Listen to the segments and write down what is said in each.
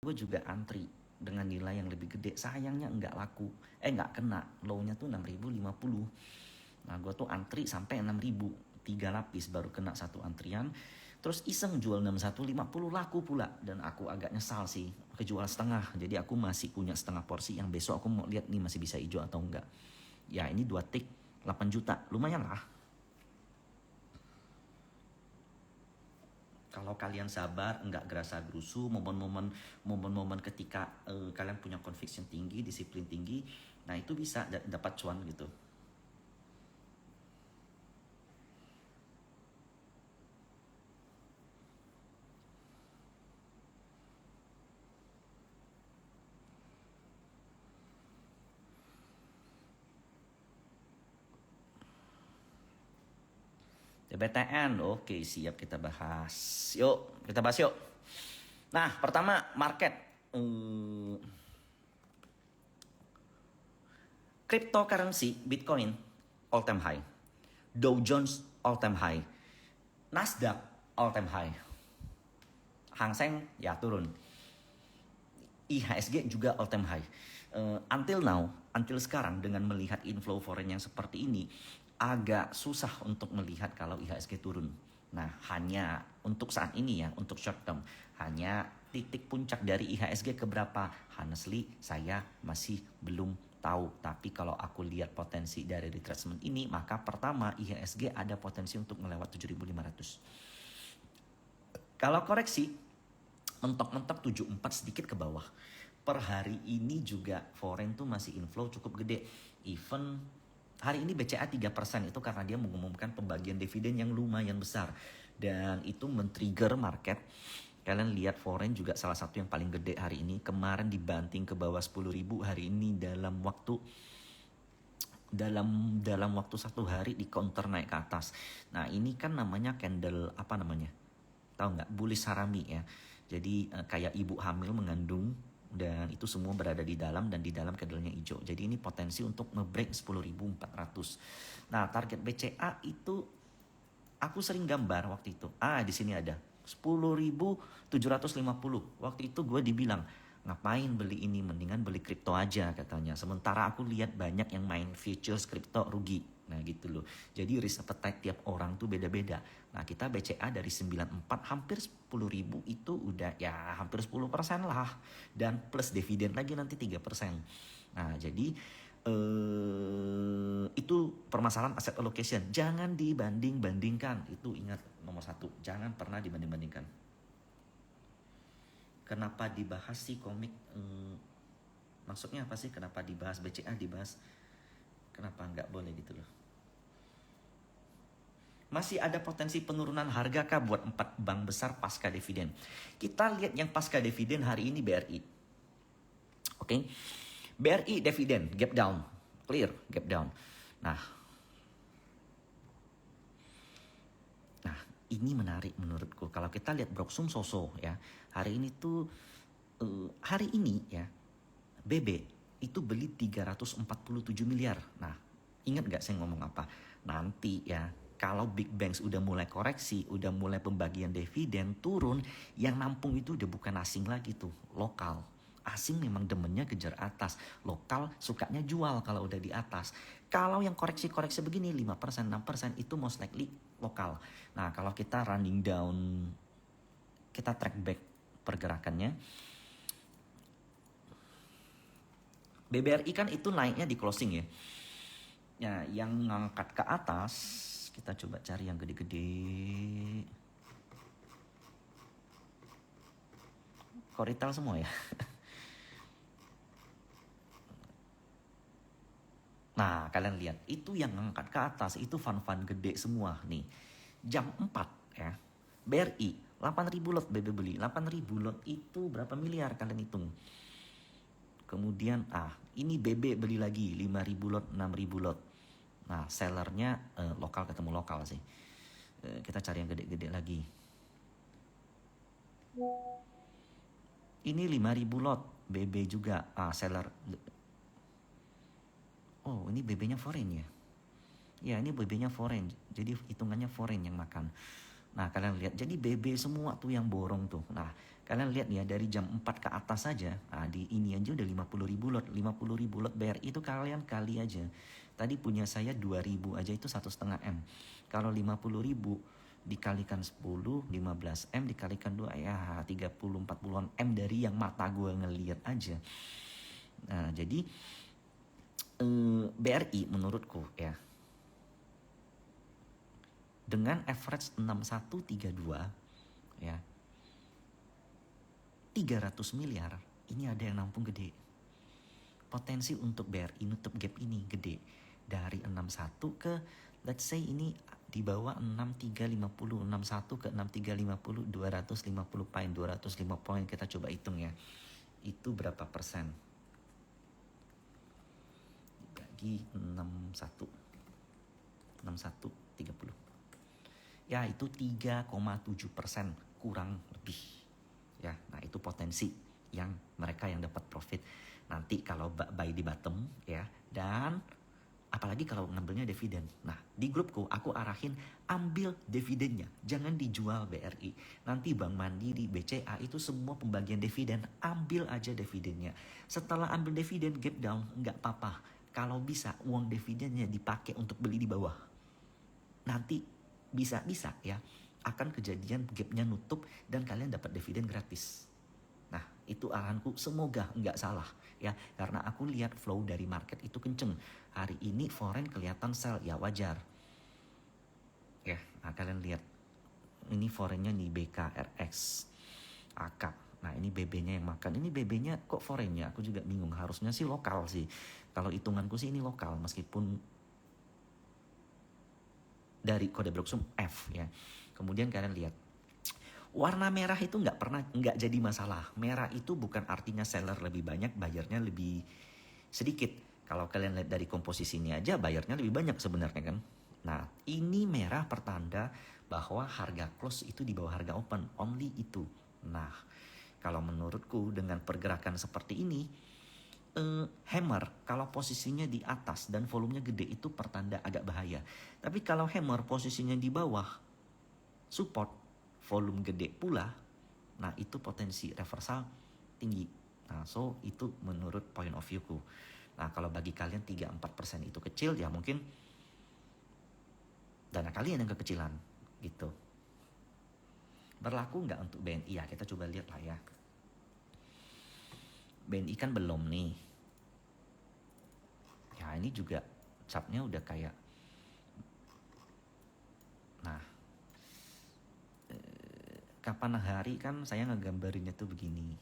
gue juga antri dengan nilai yang lebih gede. Sayangnya nggak laku. Nggak kena. Low-nya tuh 6.050. Nah, gue tuh antri sampai 6.000. 3 lapis baru kena satu antrian. Terus iseng jual 6150 laku pula. Dan aku agak nyesal sih. Kejual setengah. Jadi aku masih punya setengah porsi yang besok aku mau lihat nih masih bisa hijau atau enggak. Ya ini 2 tick 8 juta. Lumayan lah. Kalau kalian sabar, nggak gerasa gerusu, momen-momen ketika kalian punya conviction tinggi, disiplin tinggi, nah itu bisa dapat cuan gitu. TBTN, oke siap kita bahas. Yuk, kita bahas yuk. Nah, pertama market. Cryptocurrency, Bitcoin, all time high. Dow Jones, all time high. Nasdaq, all time high. Hang Seng, ya turun. IHSG juga all time high. Until now, until sekarang dengan melihat inflow foreign yang seperti ini, agak susah untuk melihat kalau IHSG turun. Nah, hanya untuk saat ini ya, untuk short term, hanya titik puncak dari IHSG ke berapa? Honestly, saya masih belum tahu. Tapi kalau aku lihat potensi dari retracement ini, maka pertama IHSG ada potensi untuk melewat 7.500. Kalau koreksi, mentok-mentok 74 sedikit ke bawah. Per hari ini juga foreign tuh masih inflow cukup gede. Even hari ini BCA 3% itu karena dia mengumumkan pembagian dividen yang lumayan besar. Dan itu men-trigger market. Kalian lihat foreign juga salah satu yang paling gede hari ini. Kemarin dibanting ke bawah 10.000, hari ini dalam waktu 1 hari di counter naik ke atas. Nah ini kan namanya candle apa namanya? Tahu nggak? Bullish harami ya. Jadi kayak ibu hamil mengandung dan itu semua berada di dalam dan di dalam candlenya hijau. Jadi ini potensi untuk nge-break 10.400. Nah, target BCA itu aku sering gambar waktu itu. Di sini ada 10.750. Waktu itu gue dibilang, ngapain beli ini, mendingan beli kripto aja katanya. Sementara aku lihat banyak yang main futures kripto rugi. Nah gitu loh. Jadi risk appetite tiap orang tuh beda-beda. Nah kita BCA dari 94 hampir 10.000 itu udah ya hampir 10% lah. Dan plus dividen lagi nanti 3%. Nah jadi itu permasalahan asset allocation. Jangan dibanding-bandingkan. Itu ingat nomor 1. Jangan pernah dibanding-bandingkan. Kenapa dibahas sih komik? Maksudnya apa sih? Kenapa dibahas BCA dibahas? Kenapa nggak boleh gitu loh? Masih ada potensi penurunan harga kah buat 4 bank besar pasca dividen? Kita lihat yang pasca dividen hari ini BRI. Oke. BRI dividen gap down. Clear, gap down. Nah, ini menarik menurutku. Kalau kita lihat Broksum Soso ya, hari ini tuh hari ini ya BB itu beli 347 miliar. Nah, ingat gak saya ngomong apa? Nanti ya, kalau big banks udah mulai koreksi, udah mulai pembagian dividen turun, yang nampung itu udah bukan asing lagi tuh, lokal. Asing memang demennya kejar atas, lokal sukanya jual kalau udah di atas. Kalau yang koreksi-koreksi begini 5%, 6% itu most likely lokal. Nah, kalau kita running down, kita track back pergerakannya, BBRI kan itu naiknya di closing ya. Ya, yang ngangkat ke atas, kita coba cari yang gede-gede. Kok retail semua ya? Nah, kalian lihat, itu yang ngangkat ke atas, itu fund-fund gede semua nih. Jam 4 ya, BRI 8.000 lot BB beli. 8.000 lot itu berapa miliar kalian hitung? Kemudian ini BB beli lagi 5.000 lot, 6.000 lot. Nah, sellernya lokal ketemu lokal sih. Kita cari yang gede-gede lagi. Ini 5.000 lot, BB juga. Seller. Oh, ini BB-nya foreign ya? Ya, ini BB-nya foreign. Jadi hitungannya foreign yang makan. Nah, kalian lihat. Jadi BB semua tuh yang borong tuh. Nah, Kalian lihat nih ya, dari jam 4 ke atas saja, di ini aja udah 50.000 lot. 50.000 lot BRI itu kalian kali aja. Tadi punya saya 2.000 aja itu 1,5 M. Kalau 50.000 dikalikan 10, 15 M dikalikan 2, ya 30-40 M dari yang mata gue ngeliat aja. Nah, jadi BRI menurutku ya, dengan average 6132 ya, 300 miliar, ini ada yang nampung gede. Potensi untuk BRI nutup gap ini gede. Dari 61 ke, let's say ini di bawah 6350, 61 ke 6350, 250 poin, 205 poin, kita coba hitung ya. Itu berapa persen? Bagi 61, 61, 30. Ya itu 3,7% kurang lebih. Ya, nah itu potensi yang mereka yang dapat profit nanti kalau buy di bottom ya, dan apalagi kalau ngambilnya dividen. Nah di grupku aku arahin ambil dividennya, jangan dijual BRI. Nanti Bank Mandiri, BCA itu semua pembagian dividen, ambil aja dividennya. Setelah ambil dividen gap down nggak apa-apa, kalau bisa uang dividennya dipakai untuk beli di bawah. Nanti bisa ya akan kejadian gapnya nutup dan kalian dapat dividen gratis. Nah itu arahanku, semoga nggak salah ya, karena aku lihat flow dari market itu kenceng. Hari ini foreign kelihatan sell, ya wajar ya. Nah kalian lihat ini foreignnya nih, BKRX, AK. Nah ini BB-nya yang makan, ini BB-nya kok foreignnya, aku juga bingung. Harusnya sih lokal sih, kalau hitunganku sih ini lokal, meskipun dari kode Broxum F ya. Kemudian kalian lihat warna merah itu nggak jadi masalah. Merah itu bukan artinya seller lebih banyak, buyernya lebih sedikit. Kalau kalian lihat dari komposisinya aja, buyernya lebih banyak sebenarnya kan. Nah ini merah pertanda bahwa harga close itu di bawah harga open, only itu. Nah kalau menurutku dengan pergerakan seperti ini, hammer kalau posisinya di atas dan volumenya gede itu pertanda agak bahaya. Tapi kalau hammer posisinya di bawah, support, volume gede pula, nah itu potensi reversal tinggi. Nah so itu menurut point of view ku. Nah kalau bagi kalian 3-4% itu kecil, ya mungkin dana kalian yang kekecilan gitu. Berlaku nggak untuk BNI ya, kita coba lihat lah ya. BNI kan belum nih. Ya ini juga chartnya udah kayak, nah kapan hari kan saya ngegambarinnya tuh begini.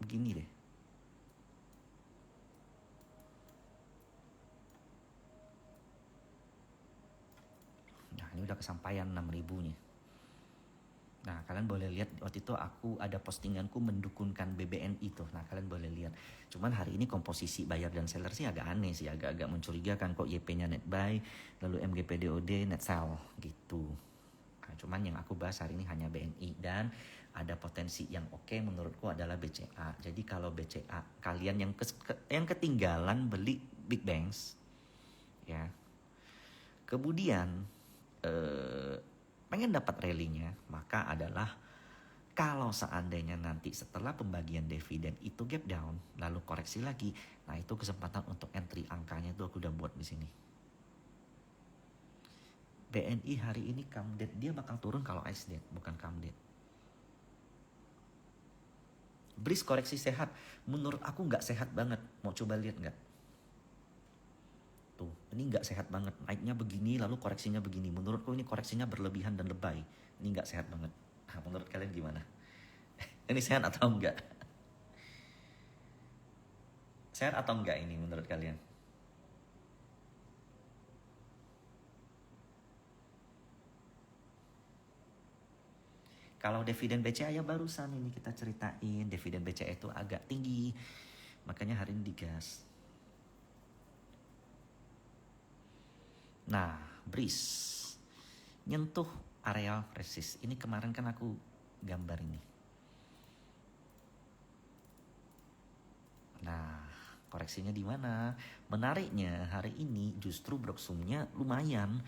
Begini deh. Nah ini udah kesampaian 6.000 nya. Nah kalian boleh lihat waktu itu aku ada postinganku mendukunkan BBNI tuh. Nah kalian boleh lihat. Cuman hari ini komposisi buyer dan seller sih agak aneh sih, agak-agak mencurigakan kok. YP-nya net buy, lalu MGPDOD net sell gitu. Nah, cuman yang aku bahas hari ini hanya BNI, dan ada potensi yang oke menurutku adalah BCA. Jadi kalau BCA kalian yang ketinggalan beli big banks ya, kemudian pengen dapat rally-nya, maka adalah kalau seandainya nanti setelah pembagian dividen itu gap down lalu koreksi lagi, nah itu kesempatan untuk entry. Angkanya itu aku udah buat di sini. BNI hari ini come date, dia bakal turun kalau ice date, bukan come date. Breeze koreksi sehat, menurut aku nggak sehat banget. Mau coba lihat nggak? Tuh, ini nggak sehat banget. Naiknya begini lalu koreksinya begini. Menurutku ini koreksinya berlebihan dan lebay. Ini nggak sehat banget. Nah, menurut kalian gimana? Ini sehat atau enggak? Sehat atau enggak ini menurut kalian? Kalau dividen BCA ya barusan ini kita ceritain, dividen BCA itu agak tinggi, makanya hari ini digas. Nah, Breeze nyentuh area resist. Ini kemarin kan aku gambar ini. Nah, koreksinya di mana? Menariknya hari ini justru Broksumnya lumayan.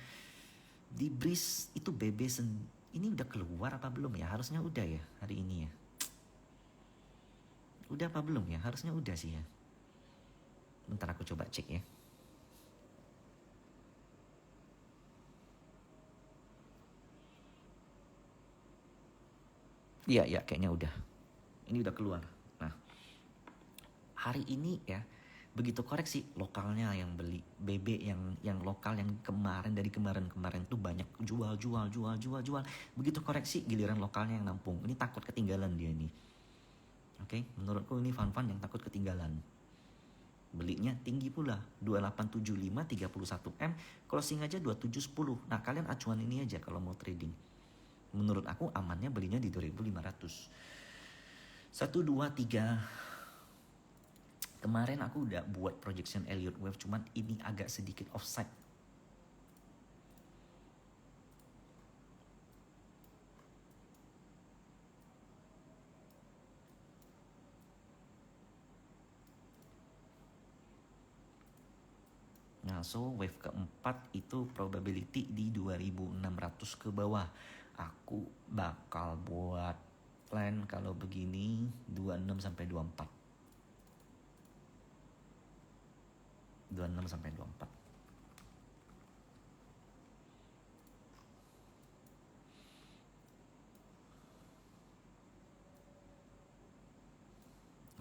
Di Breeze itu ini udah keluar apa belum ya? Harusnya udah ya hari ini ya. Udah apa belum ya? Harusnya udah sih ya. Bentar aku coba cek ya. Iya, kayaknya udah. Ini udah keluar. Nah, hari ini ya, begitu koreksi lokalnya yang beli, BB yang lokal yang dari kemarin tuh banyak jual. Begitu koreksi giliran lokalnya yang nampung. Ini takut ketinggalan dia nih. Oke, menurutku ini fun yang takut ketinggalan. Belinya tinggi pula, 2875 31M, closing aja 2710. Nah, kalian acuan ini aja kalau mau trading. Menurut aku amannya belinya di 2500. 1 2 3. Kemarin aku udah buat projection Elliott Wave, cuman ini agak sedikit offside. Nah, so wave keempat itu probability di 2600 ke bawah. Aku bakal buat plan kalau begini 26 sampai 24. 26 sampai 24.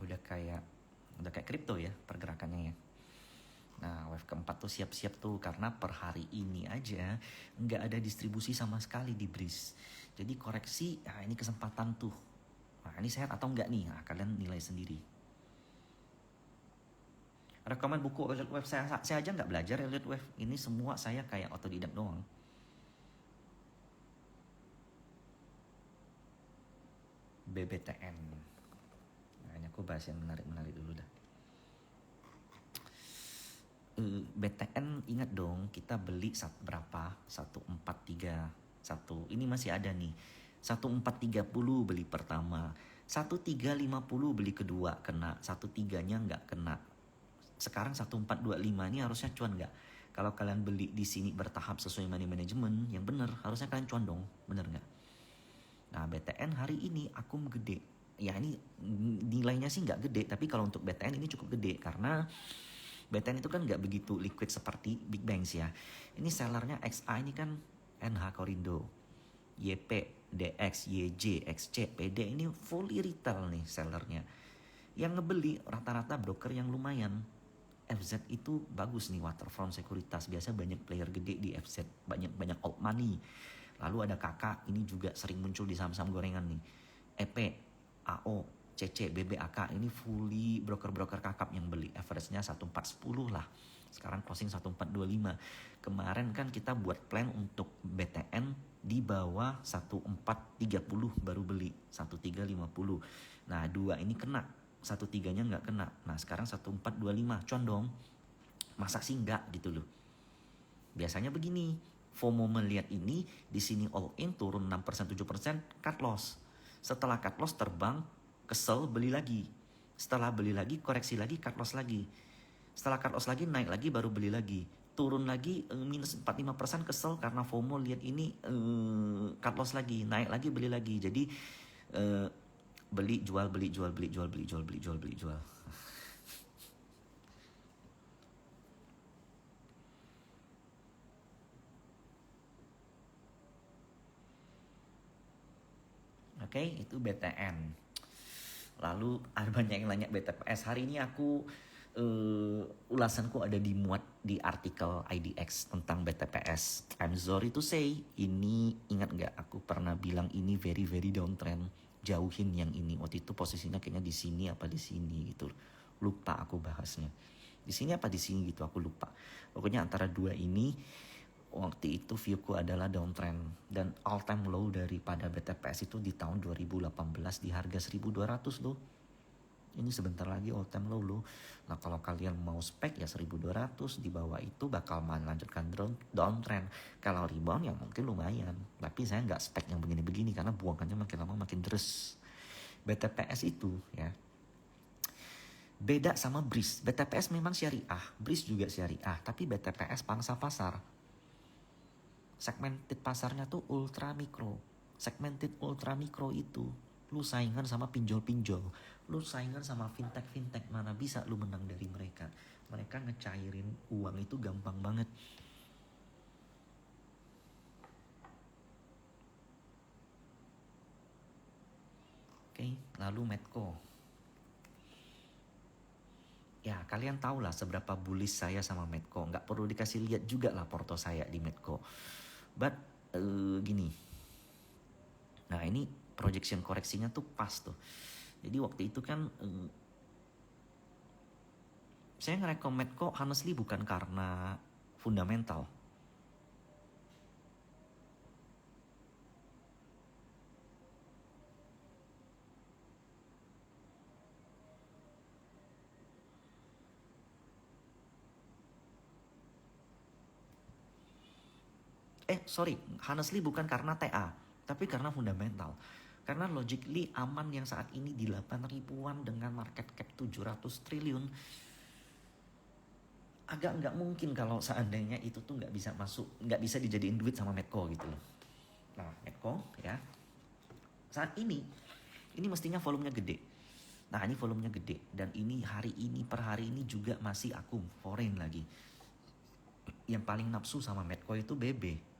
Udah kayak kripto ya pergerakannya ya. Nah, wave keempat tuh siap-siap tuh karena per hari ini aja nggak ada distribusi sama sekali di Breeze. Jadi koreksi, nah ini kesempatan tuh. Nah, ini sehat atau enggak nih? Nah, kalian nilai sendiri. Rekomen buku Elliott Wave, saya aja nggak belajar Elliott Wave. Ini semua saya kayak otodidak doang. BBTN. Nah, ini aku bahas yang menarik dulu dah. BTN ingat dong kita beli berapa? 1431. Ini masih ada nih. 1430 beli pertama. 1350 beli kedua kena. 13-nya nggak kena. Sekarang 1425 ini harusnya cuan nggak? Kalau kalian beli di sini bertahap sesuai money management yang bener, harusnya kalian cuan dong, bener nggak? Nah, BTN hari ini akum gede. Ya ini nilainya sih nggak gede, tapi kalau untuk BTN ini cukup gede karena BTN itu kan nggak begitu liquid seperti Big Banks ya. Ini sellernya XA ini kan NH Korindo, YP, DX, YJ, XC, PD ini fully retail nih sellernya. Yang ngebeli rata-rata broker yang lumayan. FZ itu bagus nih waterfront sekuritas. Biasa banyak player gede di FZ, banyak old money. Lalu ada kakak ini juga sering muncul di saham-saham gorengan nih. EP, AO, CC, BBAK ini fully broker-broker kakap yang beli. Average-nya 1410 lah. Sekarang closing 1425. Kemarin kan kita buat plan untuk BTN di bawah 1430 baru beli 1350. Nah, dua ini kena. 13-nya nggak kena. Nah, sekarang 1425. Cuan dong. Masa sih nggak gitu loh. Biasanya begini. FOMO melihat ini di sini all in turun 6% 7% cut loss. Setelah cut loss terbang kesel beli lagi. Setelah beli lagi koreksi lagi cut loss lagi. Setelah cut loss lagi naik lagi baru beli lagi. Turun lagi minus 45% kesel karena FOMO lihat ini cut loss lagi, naik lagi beli lagi. Jadi beli jual. Oke, itu BTN. Lalu ada banyak yang nanya BTPS. Hari ini aku ulasanku ada dimuat di artikel IDX tentang BTPS. I'm sorry to say, ini ingat nggak aku pernah bilang ini very downtrend. Jauhin yang ini. Waktu itu posisinya kayaknya di sini apa di sini gitu. Lupa aku bahasnya. Di sini apa di sini gitu aku lupa. Pokoknya antara dua ini waktu itu viewku adalah downtrend dan all time low daripada BTPS itu di tahun 2018 di harga 1.200 loh. Ini sebentar lagi all time low loh. Nah, kalau kalian mau spek ya 1.200, di bawah itu bakal melanjutkan downtrend. Kalau rebound ya mungkin lumayan. Tapi saya nggak spek yang begini-begini karena buangannya makin lama makin deres. BTPS itu ya Beda sama BRIS. BTPS memang syariah, BRIS juga syariah, tapi BTPS pangsa pasar. Segmented pasarnya tuh ultra mikro. Segmented ultra mikro itu lu saingan sama pinjol-pinjol, lu saingan sama fintech-fintech, mana bisa lu menang dari mereka. Mereka ngecairin uang itu gampang banget. Oke, lalu Medco. Ya, kalian tahu lah seberapa bullish saya sama Medco. Nggak perlu dikasih lihat juga lah porto saya di Medco. But, gini. Nah, ini projection koreksinya tuh pas tuh. Jadi waktu itu kan saya ngerekom Medco honestly bukan karena fundamental. Honestly bukan karena TA, tapi karena fundamental. Karena logically aman yang saat ini di 8 ribuan dengan market cap 700 triliun, agak nggak mungkin kalau seandainya itu tuh nggak bisa masuk, nggak bisa dijadiin duit sama Medco gitu loh. Nah, Medco ya, saat ini mestinya volumenya gede. Nah, ini volumenya gede, dan ini hari ini per hari ini juga masih aku foreign lagi. Yang paling nafsu sama Medco itu BB.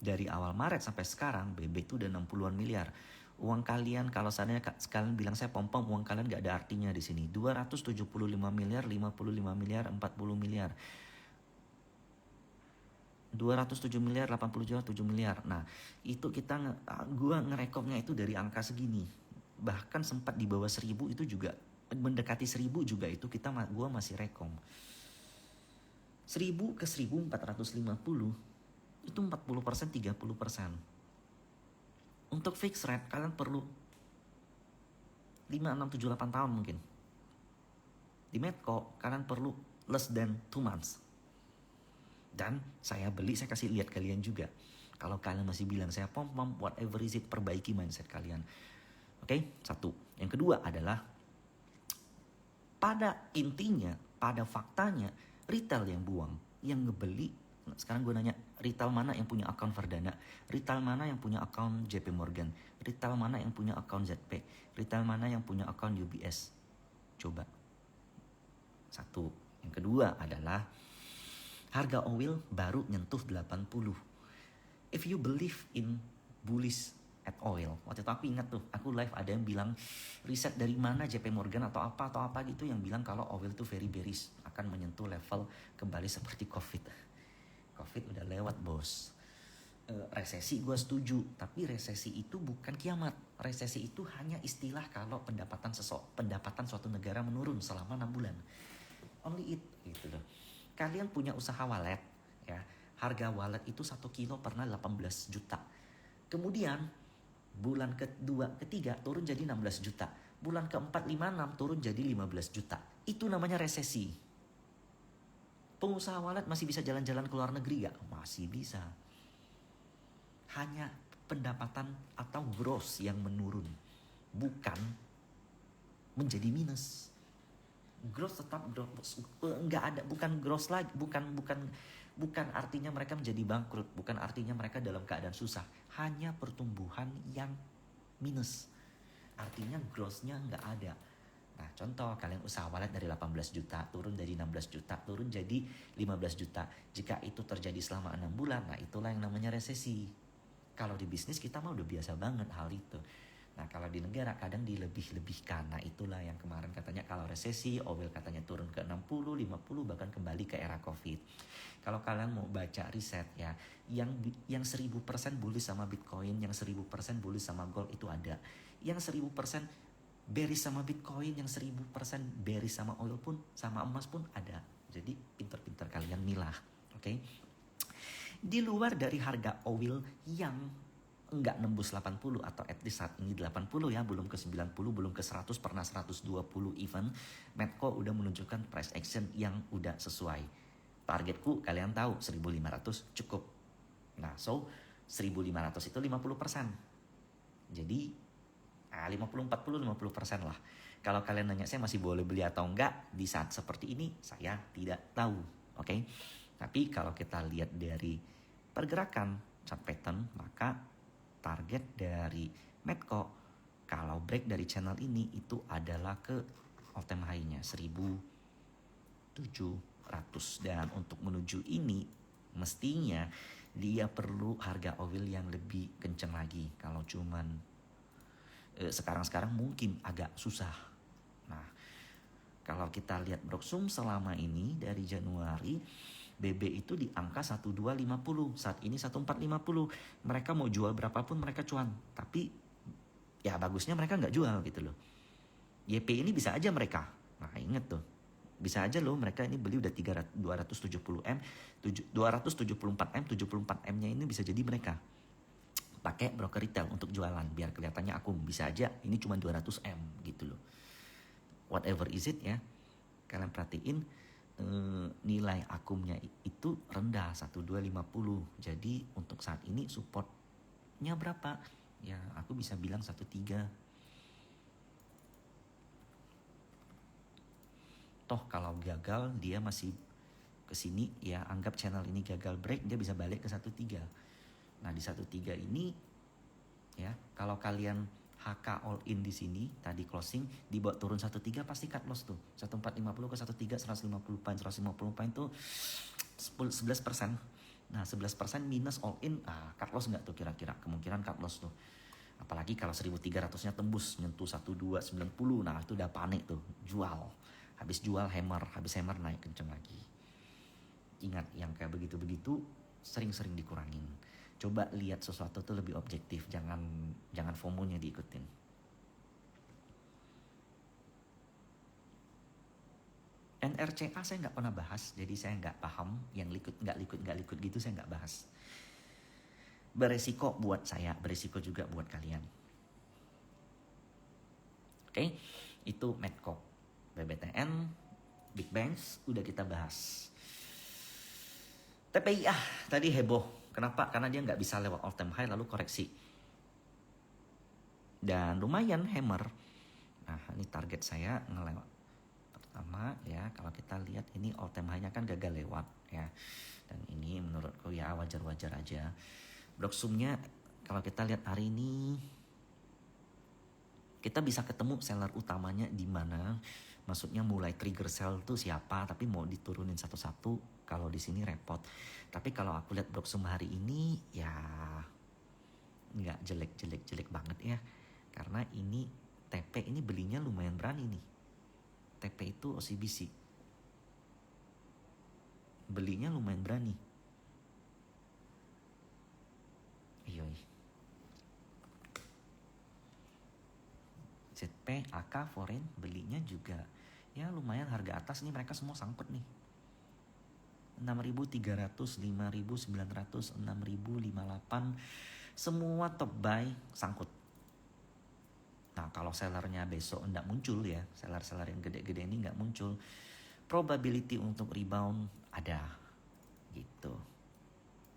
Dari awal Maret sampai sekarang BB itu udah 60-an miliar. Uang kalian kalau seandainya kalian bilang saya pom-pom, uang kalian gak ada artinya di sini. 275 miliar, 55 miliar, 40 miliar. 207 miliar, 80 juta, 7 miliar. Nah, itu gua ngerekomnya itu dari angka segini. Bahkan sempat di bawah 1000 itu juga, mendekati 1000 juga itu gua masih rekom. 1000 ke 1450 itu 40%, 30%. Untuk fixed rate kalian perlu 5, 6, 7, 8 tahun mungkin. Di Medco kalian perlu less than 2 months. Dan saya beli, saya kasih lihat kalian juga. Kalau kalian masih bilang saya pom-pom, whatever is it, perbaiki mindset kalian. Oke, satu. Yang kedua adalah, pada intinya, pada faktanya, retail yang buang, yang ngebeli. Sekarang gue nanya, retail mana yang punya akun Verdana? Retail mana yang punya akun JP Morgan? Retail mana yang punya akun ZP? Retail mana yang punya akun UBS? Coba. Satu. Yang kedua adalah, harga oil baru nyentuh 80. If you believe in bullish at oil, waktu itu aku ingat tuh, aku live ada yang bilang riset dari mana JP Morgan atau apa gitu yang bilang kalau oil tuh very bearish, akan menyentuh level kembali seperti COVID. COVID udah lewat bos. Resesi gue setuju, tapi resesi itu bukan kiamat. Resesi itu hanya istilah kalau pendapatan suatu negara menurun selama 6 bulan. Only it gitu loh. Kalian punya usaha wallet ya, harga wallet itu 1 kilo pernah 18 juta. Kemudian bulan kedua, ketiga turun jadi 16 juta. Bulan keempat, 5, 6 turun jadi 15 juta. Itu namanya resesi. Pengusaha wallet masih bisa jalan-jalan ke luar negeri gak? Masih bisa. Hanya pendapatan atau gross yang menurun, bukan menjadi minus. Gross tetap gross, nggak ada, bukan gross lagi, bukan artinya mereka menjadi bangkrut, bukan artinya mereka dalam keadaan susah. Hanya pertumbuhan yang minus. Artinya grossnya nggak ada. Nah, contoh kalian usaha wallet dari 18 juta turun dari 16 juta, turun jadi 15 juta. Jika itu terjadi selama 6 bulan, nah itulah yang namanya resesi. Kalau di bisnis kita mah udah biasa banget hal itu. Nah, kalau di negara kadang dilebih-lebihkan. Nah, itulah yang kemarin katanya kalau resesi, oil katanya turun ke 60, 50, bahkan kembali ke era COVID. Kalau kalian mau baca riset ya, yang 1000% bullish sama Bitcoin, yang 1000% bullish sama gold itu ada. Yang 1000% bearish sama Bitcoin, yang 1000% bearish sama oil pun, sama emas pun ada. Jadi pinter-pinter kalian milah, oke? Di luar dari harga oil yang enggak nembus 80 atau at least saat ini 80 ya, belum ke 90, belum ke 100, pernah 120 even, Medco udah menunjukkan price action yang udah sesuai. Targetku kalian tahu 1.500 cukup. Nah, so 1.500 itu 50%. Jadi 50, 40, 50% lah. Kalau kalian nanya saya masih boleh beli atau enggak di saat seperti ini, saya tidak tahu. Oke. Tapi kalau kita lihat dari pergerakan chart pattern, maka target dari Medco kalau break dari channel ini itu adalah ke all time high-nya 1700, dan untuk menuju ini mestinya dia perlu harga oil yang lebih kenceng lagi. Kalau cuman sekarang mungkin agak susah. Nah, kalau kita lihat Broksum selama ini dari Januari, BB itu di angka 1250, saat ini 1450. Mereka mau jual berapapun mereka cuan, tapi ya bagusnya mereka nggak jual gitu loh. YP ini bisa aja mereka, nah inget tuh, bisa aja loh mereka ini beli udah 270M, 274M, 74M nya ini bisa jadi mereka pakai broker retail untuk jualan biar kelihatannya akum. Bisa aja ini cuma 200M gitu loh. Whatever is it ya, kalian perhatiin nilai akumnya itu rendah 1250. Jadi untuk saat ini supportnya berapa? Ya aku bisa bilang 13. Toh kalau gagal dia masih kesini ya, anggap channel ini gagal break, dia bisa balik ke 13. Nah di 13 ini ya, kalau kalian HK all in di sini tadi closing dibawa turun 13 pasti cut loss tuh. 1450 ke 13 150 poin. 150 poin tuh 11%. Nah 11% minus all in, cut loss nggak tuh kira-kira? Kemungkinan cut loss tuh. Apalagi kalau 1300-nya tembus nyentuh 1290, nah itu udah panik tuh, jual. Habis jual hammer, habis hammer naik kenceng lagi. Ingat yang kayak begitu-begitu sering-sering dikurangin. Coba lihat sesuatu tuh lebih objektif, jangan FOMO-nya diikutin. NRCA saya nggak pernah bahas, jadi saya nggak paham yang liquid nggak liquid gitu, saya nggak bahas. Beresiko buat saya, beresiko juga buat kalian. Oke, itu Medco, BBTN, Big Banks udah kita bahas. TPIA tadi heboh. Kenapa? Karena dia nggak bisa lewat all time high lalu koreksi. Dan lumayan hammer. Nah ini target saya ngelewat. Pertama ya, kalau kita lihat ini all time high-nya kan gagal lewat ya. Dan ini menurutku ya wajar-wajar aja. Broksumnya kalau kita lihat hari ini, kita bisa ketemu seller utamanya di mana. Maksudnya mulai trigger sell tuh siapa, tapi mau diturunin satu-satu kalau di sini repot. Tapi kalau aku lihat Broksum hari ini ya nggak jelek banget ya, karena ini TP ini belinya lumayan berani nih. TP itu OCBC belinya lumayan berani. Yoi. ZP, AK, Foreign belinya juga ya lumayan harga atas nih, mereka semua sangkut nih. 6.300, 5.900, 6.058 semua top buy sangkut. Nah kalau sellernya besok enggak muncul ya, seller-seller yang gede-gede ini enggak muncul, probability untuk rebound ada gitu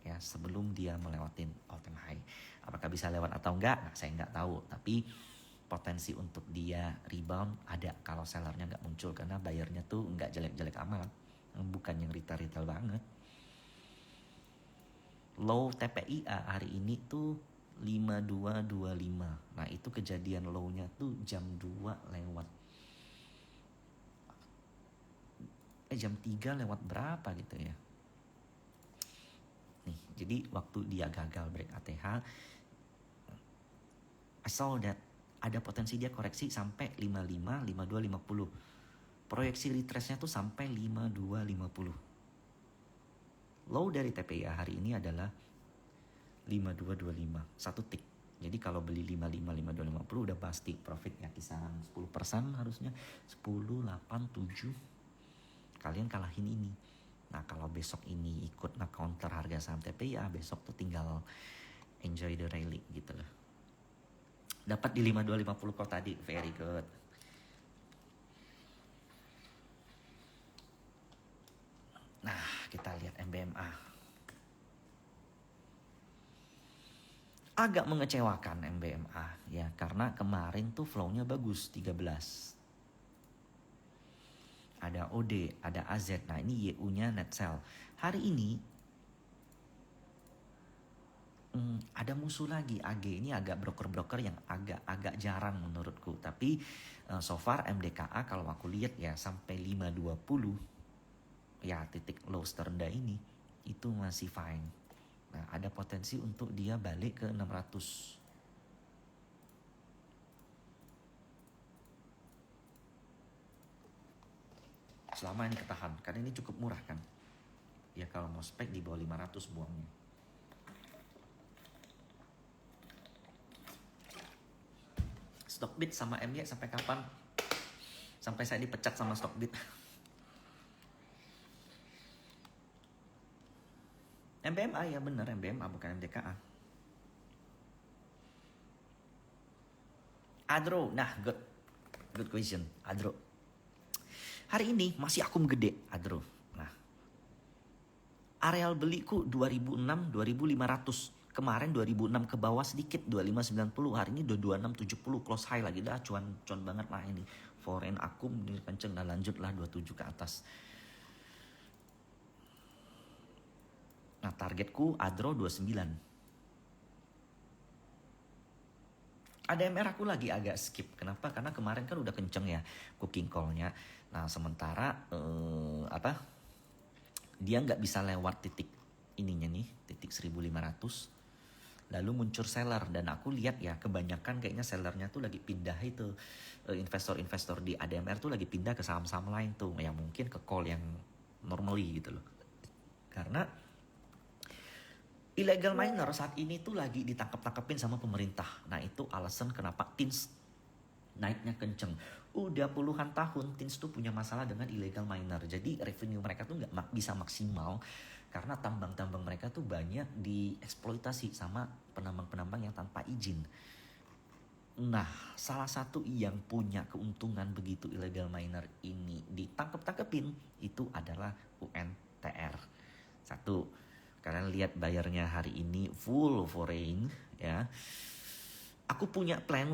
ya, sebelum dia melewatin all time high. Apakah bisa lewat atau enggak? Nah, saya enggak tahu, tapi potensi untuk dia rebound ada kalau sellernya enggak muncul, karena bayarnya tuh enggak jelek-jelek amat, bukan yang retail banget. Low TPIA hari ini tuh 5225. Nah itu kejadian low-nya tuh jam 2 lewat jam 3 lewat berapa gitu ya. Nih, jadi waktu dia gagal break ATH, I saw that ada potensi dia koreksi sampai 55, 52, 50. Proyeksi retrace-nya tuh sampai 52, 50. Low dari TPIA hari ini adalah 5225, satu tick. Jadi kalau beli 55, 52, 50 udah pasti profit ya, kisaran 10% harusnya. 10, 8, 7. Kalian kalahin ini. Nah kalau besok ini ikut nge-counter harga saham TPIA, besok tuh tinggal enjoy the rally gitu loh. Dapat di 5250 kok tadi, very good. Nah kita lihat MBMA. Agak mengecewakan MBMA ya, karena kemarin tuh flow-nya bagus 13. ada OD, ada AZ. Nah ini YU-nya net sell. Hari ini ada musuh lagi AG. Ini agak broker-broker yang agak jarang menurutku. Tapi so far MDKA kalau aku lihat ya sampai 520 ya titik low terendah ini itu masih fine. Nah ada potensi untuk dia balik ke 600. Selama ini ketahan, karena ini cukup murah kan. Ya kalau mau spek di bawah 500 buangnya. Stockbit sama MY sampai kapan? Sampai saya dipecat sama Stockbit. MBMA ya bener, MBMA bukan MDKA. Adro, nah good question, Adro. Hari ini masih akum gede, Adro. Nah, areal beliku 2006, 2500. Kemarin 2006 ke bawah sedikit 2590, hari ini udah 2670 close high lagi dah, cuan banget lah ini. Foreign akum ini kenceng, nah lanjut lah 27 ke atas. Nah targetku Adro 29. ADMR aku lagi agak skip. Kenapa? Karena kemarin kan udah kenceng ya cooking call-nya. Nah sementara dia nggak bisa lewat titik ininya nih, titik 1500. Lalu muncul seller dan aku lihat ya kebanyakan kayaknya sellernya tuh lagi pindah itu, investor-investor di ADMR tuh lagi pindah ke saham-saham lain tuh, yang mungkin ke call yang normally gitu loh. Karena illegal miner saat ini tuh lagi ditangkap-tangkapin sama pemerintah. Nah itu alasan kenapa TINS naiknya kenceng. Udah puluhan tahun TINS tuh punya masalah dengan illegal miner. Jadi revenue mereka tuh nggak bisa maksimal karena tambang-tambang mereka tuh banyak dieksploitasi sama penambang-penambang yang tanpa izin. Nah, salah satu yang punya keuntungan begitu illegal miner ini ditangkap-tangkepin itu adalah UNTR. Satu, kalian lihat bayarnya hari ini full foreign ya. Aku punya plan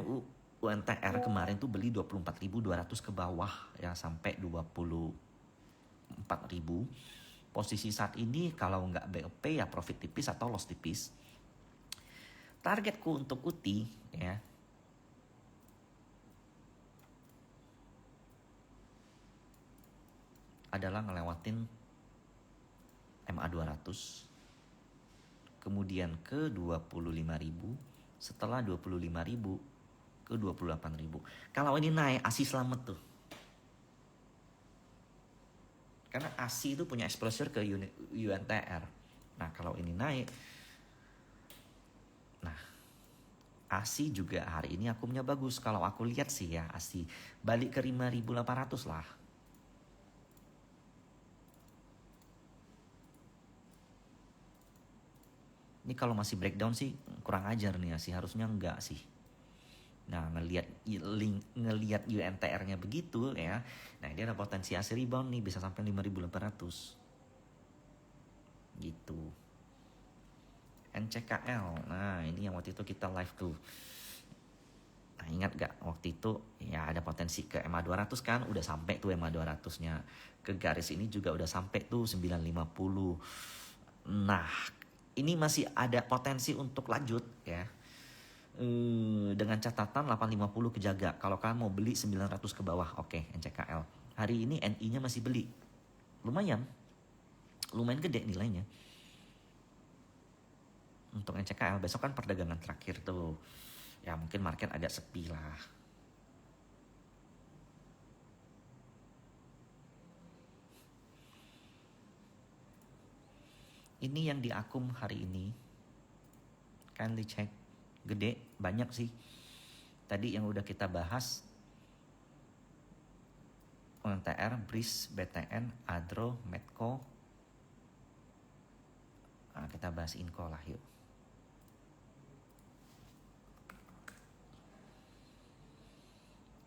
UNTR kemarin tuh beli 24.200 ke bawah ya sampai 24.000. Posisi saat ini kalau nggak BOP ya profit tipis atau loss tipis. Targetku untuk UTI ya adalah ngelewatin MA200 kemudian ke 25.000, setelah 25.000 ke 28.000. Kalau ini naik ASI selamat tuh. Karena ASI itu punya exposure ke UNTR. Nah, kalau ini naik, nah ASI juga hari ini akumnya bagus. Kalau aku lihat sih ya ASI balik ke 5.800 lah. Ini kalau masih breakdown sih kurang ajar nih ASI, harusnya enggak sih. Nah ngelihat UNTR-nya begitu ya. Nah dia ada potensi ASI rebound nih bisa sampai 5.800. Gitu. NCKL. Nah ini yang waktu itu kita live tuh. Nah ingat gak waktu itu ya ada potensi ke MA200 kan, udah sampai tuh MA200-nya. Ke garis ini juga udah sampai tuh 950. Nah ini masih ada potensi untuk lanjut ya. Dengan catatan 850 kejaga. Kalau kalian mau beli 900 ke bawah, oke, NCKL. Hari ini NI-nya masih beli. Lumayan gede nilainya. Untuk NCKL besok kan perdagangan terakhir tuh. Ya mungkin market agak sepi lah. Ini yang di akum hari ini. Kindly check. Gede, banyak sih. Tadi yang udah kita bahas UNTR, BRIS, BTN, Adro, Medco. Nah, kita bahas Inco lah yuk.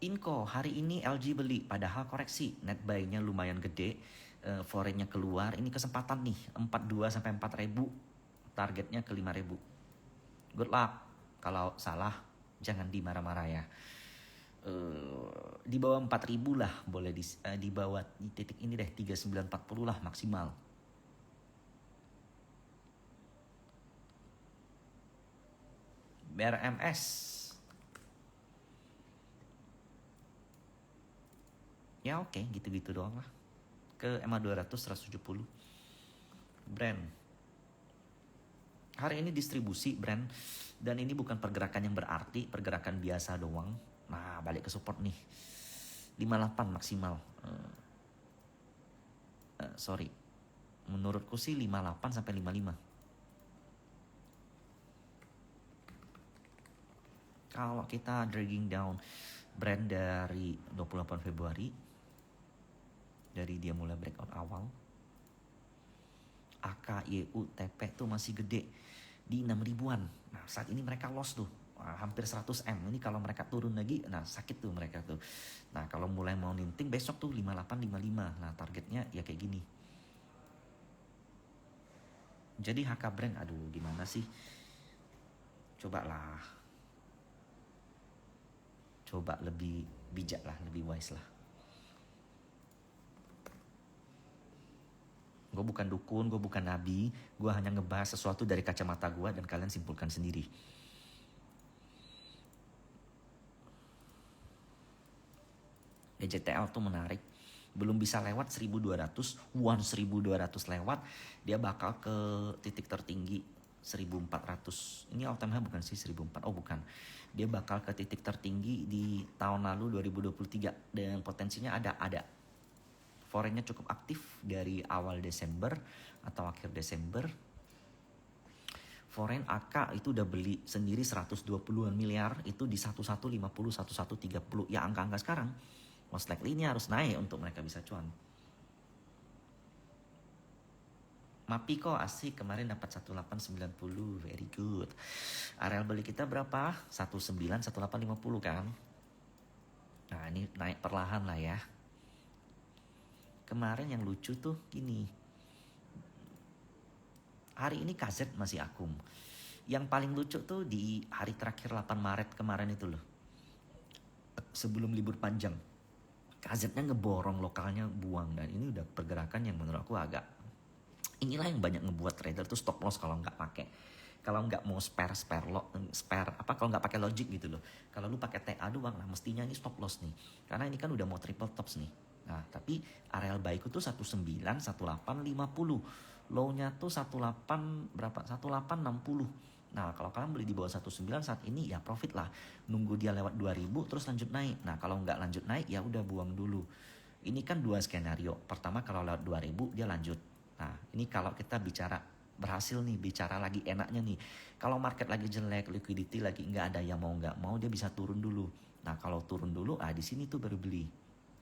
Inco hari ini LG beli, padahal koreksi net buy-nya lumayan gede, foreign-nya keluar. Ini kesempatan nih 42 sampai 4.000, targetnya ke 5.000. Good luck. Kalau salah jangan dimarah-marah ya. Di bawah 4.000 lah, boleh di bawah di titik ini deh 3940 lah maksimal. BRMS ya oke, gitu-gitu doang lah. Ke EMA 200 170. Brand hari ini distribusi brand, dan ini bukan pergerakan yang berarti, pergerakan biasa doang. Nah, balik ke support nih 58 maksimal. Sorry, menurutku sih 58 sampai 55. Kalau kita dragging down brand dari 28 Februari, dari dia mulai breakout awal, AK, YU, TP tuh masih gede di 6 ribuan. Nah, saat ini mereka loss tuh. Hampir 100 M. Ini kalau mereka turun lagi, nah sakit tuh mereka tuh. Nah, kalau mulai mau ninting besok tuh 58, 55. Nah, targetnya ya kayak gini. Jadi HK Brand, aduh gimana sih? Coba lebih bijak lah, lebih wise lah. Gue bukan dukun, gue bukan nabi. Gue hanya ngebahas sesuatu dari kacamata gue dan kalian simpulkan sendiri. EJTL tuh menarik. Belum bisa lewat 1200, 1200 lewat, dia bakal ke titik tertinggi 1400. Ini all time high bukan sih 1400? Oh bukan. Dia bakal ke titik tertinggi di tahun lalu 2023 dan potensinya ada. Foreignnya cukup aktif dari awal Desember atau akhir Desember. Foreign AK itu udah beli sendiri 120-an miliar itu di 1150, 1130. Ya angka-angka sekarang most likely ini harus naik untuk mereka bisa cuan. Mapi kok asik, kemarin dapat 1890, very good. Areal beli kita berapa? 19, 1850 kan? Nah ini naik perlahan lah ya. Kemarin yang lucu tuh gini. Hari ini KZ masih akum. Yang paling lucu tuh di hari terakhir 8 Maret kemarin itu loh. Sebelum libur panjang. KZ-nya ngeborong, lokalnya buang, dan ini udah pergerakan yang menurut aku agak, inilah yang banyak ngebuat trader tuh stop loss kalau nggak pakai, kalau nggak mau spare kalau nggak pakai logic gitu loh. Kalau lu pakai TA doang, nah mestinya ini stop loss nih, karena ini kan udah mau triple tops nih. Nah tapi areal baikku tuh 19, 1850, low-nya tuh 18 berapa, 1860. Nah kalau kalian beli di bawah 19 saat ini ya profit lah. Nunggu dia lewat 2000 terus lanjut naik. Nah kalau nggak lanjut naik ya udah buang dulu. Ini kan dua skenario. Pertama kalau lewat 2000 dia lanjut. Nah ini kalau kita bicara berhasil nih, bicara lagi enaknya nih. Kalau market lagi jelek, liquidity lagi nggak ada yang mau nggak mau, dia bisa turun dulu. Nah kalau turun dulu, di sini tuh baru beli.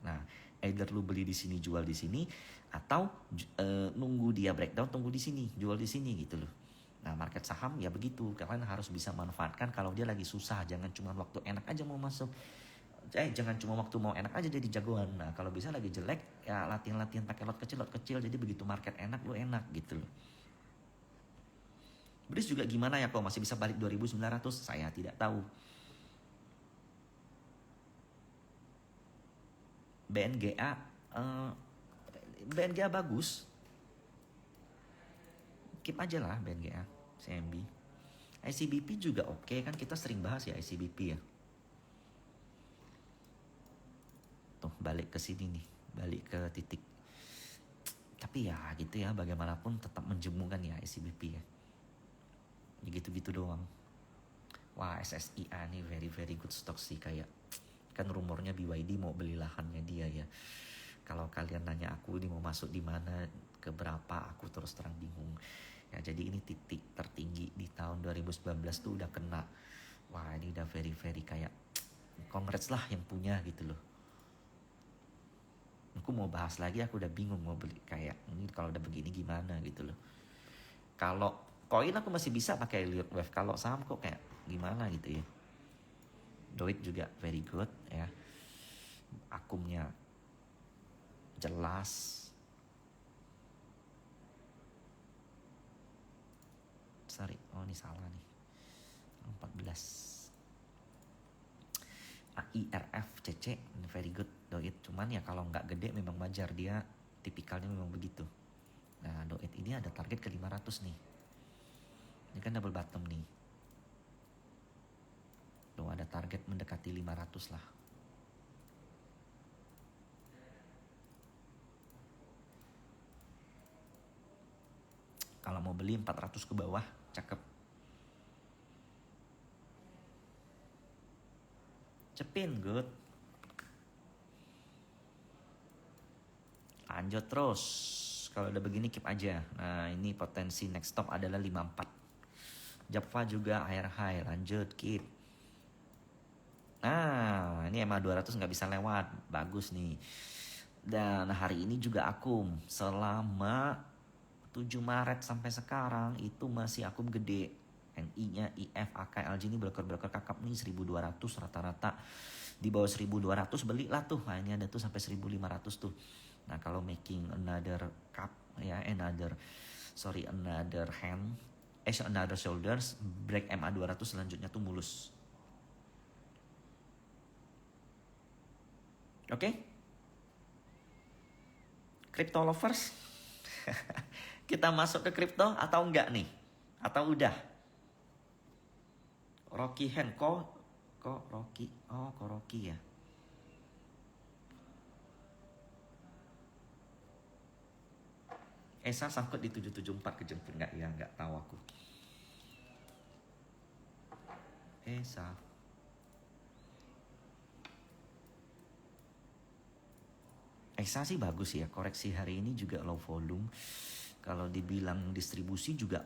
Nah either lu beli di sini jual di sini, atau nunggu dia breakdown tunggu di sini jual di sini gitu loh. Nah market saham ya begitu, kalian harus bisa manfaatkan kalau dia lagi susah, jangan cuma waktu enak aja mau masuk. Jangan cuma waktu mau enak aja jadi jagoan. Nah kalau bisa lagi jelek ya latihan pakai lot kecil, jadi begitu market enak lu enak gitu loh. Bris juga gimana ya, kok masih bisa balik 2900? Saya tidak tahu. BNGA BNGA bagus, keep aja lah BNGA, CMB. ICBP juga oke, kan kita sering bahas ya ICBP ya. Tuh balik ke sini nih, balik ke titik. Tapi ya gitu ya, bagaimanapun tetap menjemukan ya ICBP ya. Gitu-gitu doang. Wah SSIA nih very good stock sih, kayak kan rumornya BYD mau beli lahannya dia ya. Kalau kalian nanya aku ini mau masuk di mana, ke berapa, aku terus terang bingung. Ya jadi ini titik tertinggi di tahun 2019 tuh udah kena. Wah ini udah very kayak congrats lah yang punya gitu loh. Aku mau bahas lagi, aku udah bingung mau beli, kayak ini kalau udah begini gimana gitu loh. Kalau koin aku masih bisa pakai Elliott Wave, kalau saham kok kayak gimana gitu ya. Doit juga very good ya, akumnya jelas. Sorry, oh ini salah nih, 14. IRFCC, very good Doit. Cuman ya kalau nggak gede memang wajar, dia tipikalnya memang begitu. Nah Doit ini ada target ke 500 nih. Ini kan double bottom nih. Loh ada target mendekati 500 lah. Kalau mau beli 400 ke bawah, cakep. Cepin, good. Lanjut terus. Kalau udah begini keep aja. Nah ini potensi next stop adalah 54. Java juga higher high, lanjut keep. Nah ini MA 200 nggak bisa lewat, bagus nih. Dan hari ini juga akum selama 7 Maret sampai sekarang itu masih akum gede. NI-nya IF, AK, LG ini broker-broker kakap nih 1200 rata-rata. Di bawah 1200 belilah tuh, hanya ada tuh sampai 1500 tuh. Nah kalau making another cup ya, another hand, another shoulders, break MA 200 selanjutnya tuh mulus. Oke? Crypto lovers? Kita masuk ke kripto atau enggak nih? Atau udah? Rocky hand kok Rocky? Oh, kok Rocky ya? Esa sangkut di 774 kejemput nggak ya? Nggak tahu aku. Esa. Esa sih bagus ya. Koreksi hari ini juga low volume. Kalau dibilang distribusi juga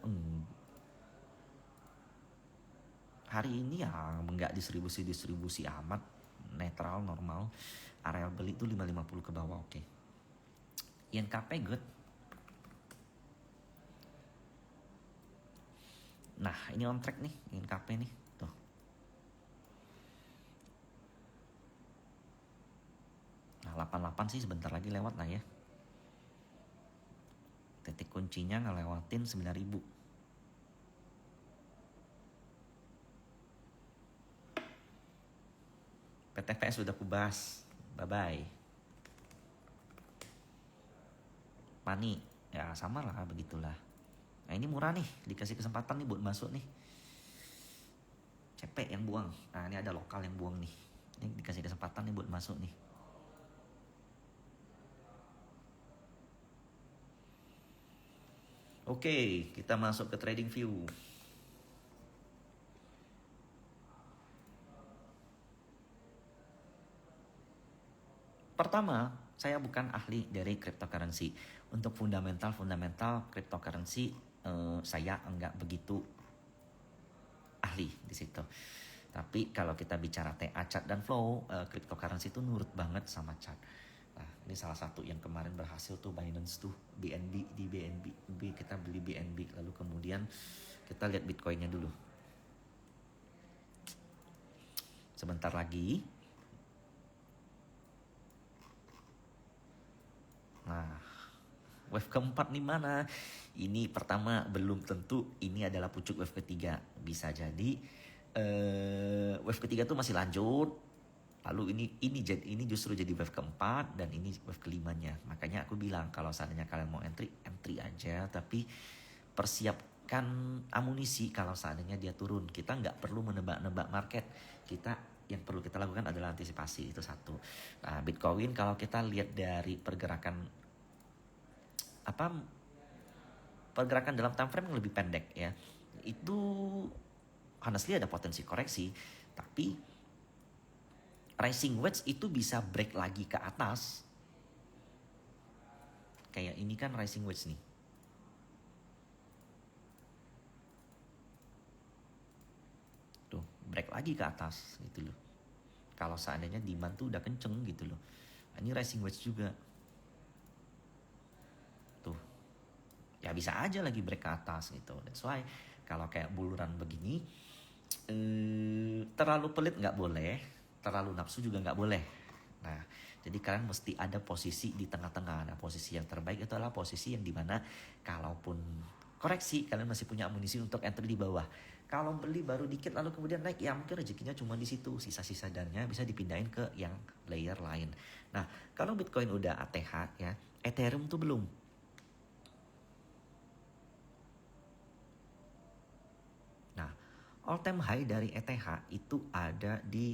hari ini ya nggak distribusi amat, netral normal. Area beli itu 550 ke bawah, oke. INKP good. Nah ini on track nih INKP nih tuh. Nah 88 sih sebentar lagi lewat lah ya. Titik kuncinya ngelewatin 9000. PTPS sudah kubahas, bye-bye. Pani, ya sama lah begitulah. Nah ini murah nih, dikasih kesempatan nih buat masuk nih. CP yang buang, nah ini ada lokal yang buang nih. Ini dikasih kesempatan nih buat masuk nih. Oke, kita masuk ke trading view. Pertama, saya bukan ahli dari cryptocurrency. Untuk fundamental cryptocurrency saya enggak begitu ahli di situ. Tapi kalau kita bicara TA, chart dan flow, cryptocurrency itu nurut banget sama chart. Nah, ini salah satu yang kemarin berhasil tuh Binance tuh, BNB, di BNB kita beli BNB, lalu kemudian kita lihat Bitcoinnya dulu. Sebentar lagi. Nah, wave keempat nih mana? Ini pertama belum tentu ini adalah pucuk wave ketiga. Bisa jadi wave ketiga tuh masih lanjut. Lalu ini justru jadi wave keempat dan ini wave kelimanya. Makanya aku bilang kalau seandainya kalian mau entry aja, tapi persiapkan amunisi kalau seandainya dia turun. Kita nggak perlu menebak-nebak market. Yang perlu kita lakukan adalah antisipasi, itu satu. Nah, Bitcoin kalau kita lihat dari pergerakan dalam time frame yang lebih pendek ya, itu honestly ada potensi koreksi, tapi rising wedge itu bisa break lagi ke atas. Kayak ini kan rising wedge nih. Tuh, break lagi ke atas gitu loh. Kalau seandainya demand tuh udah kenceng gitu loh. Nah, ini rising wedge juga. Tuh. Ya bisa aja lagi break ke atas gitu. That's why kalau kayak buluran begini terlalu pelit nggak boleh, terlalu nafsu juga nggak boleh. Nah, jadi kalian mesti ada posisi di tengah-tengah. Nah, posisi yang terbaik itu adalah posisi yang dimana kalaupun koreksi, kalian masih punya amunisi untuk entry di bawah. Kalau beli baru dikit lalu kemudian naik, ya mungkin rezekinya cuma di situ. Sisa-sisa dannya bisa dipindahin ke yang layer lain. Nah, kalau Bitcoin udah ATH ya, Ethereum tuh belum. Nah, all time high dari ETH itu ada di